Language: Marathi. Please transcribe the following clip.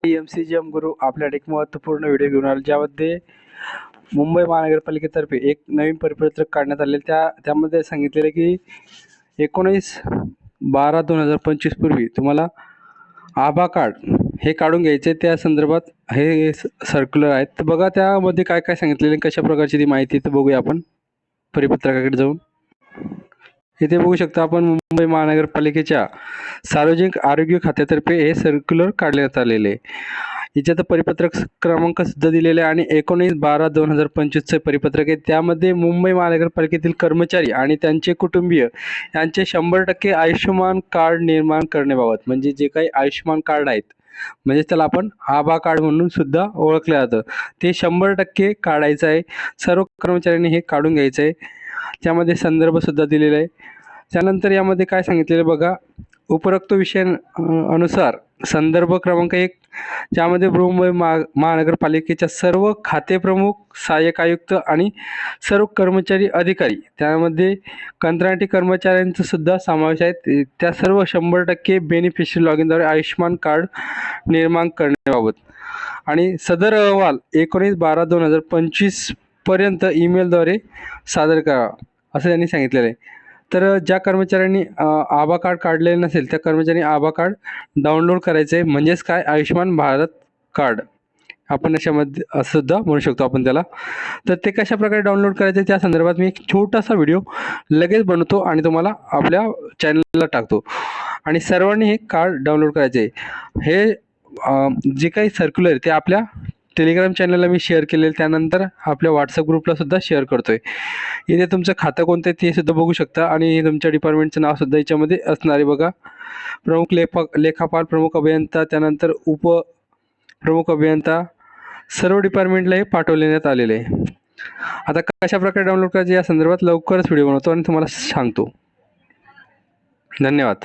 एमसीजीएम गुरु आपल्याला एक महत्त्वपूर्ण व्हिडिओ घेऊन आला, ज्यामध्ये मुंबई महानगरपालिकेतर्फे एक नवीन परिपत्रक काढण्यात आले. त्यामध्ये सांगितलेले की 19/12/2025 पूर्वी तुम्हाला आभा कार्ड हे काढून घ्यायचे. त्या संदर्भात हे सर्क्युलर आहेत. तर बघा त्यामध्ये काय काय सांगितलेले, कशा प्रकारची ती माहिती, तर बघूया आपण परिपत्रकाकडे जाऊन. इथे बघू शकता आपण मुंबई महानगरपालिकेच्या सार्वजनिक आरोग्य खात्यातर्फे हे सर्क्युलर काढण्यात आलेले. याच्यात परिपत्रक क्रमांक सुद्धा दिलेले आहे आणि 19/12/2025 परिपत्रक आहे. त्यामध्ये मुंबई महानगरपालिकेतील कर्मचारी आणि त्यांचे कुटुंबीय यांचे 100% आयुष्यमान कार्ड निर्माण करण्याबाबत, म्हणजे जे काही आयुष्यमान कार्ड आहेत, म्हणजे त्याला आपण आभा कार्ड म्हणून सुद्धा ओळखलं जातं, ते 100% काढायचं आहे. सर्व कर्मचाऱ्यांनी हे काढून घ्यायचं आहे. त्यामध्ये संदर्भ सुद्धा दिलेला आहे. त्यानंतर यामध्ये काय सांगितलेलं बघा, उपरोक्त विषयानुसार संदर्भ क्रमांक 1, ज्यामध्ये मुंबई महानगरपालिकेच्या सर्व खाते प्रमुख, सहाय्यक आयुक्त आणि सर्व कर्मचारी अधिकारी, त्यामध्ये कंत्राटी कर्मचाऱ्यांचा सुद्धा समावेश आहे. त्या सर्व 100% बेनिफिशियल लॉगिनद्वारे आयुष्यमान कार्ड निर्माण करण्याबाबत आणि सदर अहवाल 19/12/2025 पर्यंत ईमेलद्वारे सादर करा, असं त्यांनी सांगितलेलं आहे. तर ज्या कर्मचाऱ्यांनी आभा कार्ड काढलेलं नसेल, त्या कर्मचाऱ्यांनी आभा कार्ड डाउनलोड करायचं आहे, म्हणजेच काय, आयुष्यमान भारत कार्ड आपण अशामध्ये असं सुद्धा म्हणू शकतो आपण त्याला. तर ते कशा प्रकारे डाउनलोड करायचे त्या संदर्भात मी एक छोटासा व्हिडिओ लगेच बनवतो आणि तुम्हाला आपल्या चॅनलला टाकतो. आणि सर्वांनी हे कार्ड डाउनलोड करायचे. हे जे काही सर्क्युलर आहे ते आपल्या टेलिग्राम चॅनलला मी शेअर केलेलं, त्यानंतर आपल्या व्हॉट्सअप ग्रुपला सुद्धा शेअर करतोय. इथे तुमचं खातं कोणतं आहे ते सुद्धा बघू शकता आणि तुमच्या डिपार्टमेंटचं नाव सुद्धा याच्यामध्ये असणार आहे बघा. प्रमुख लेखापाल, प्रमुख अभियंता, त्यानंतर उपप्रमुख अभियंता, सर्व डिपार्टमेंटला हे पाठवण्यात आलेले आहे. आता कशा प्रकारे डाउनलोड करायचे या संदर्भात लवकरच व्हिडिओ बनवतो आणि तुम्हाला सांगतो. धन्यवाद.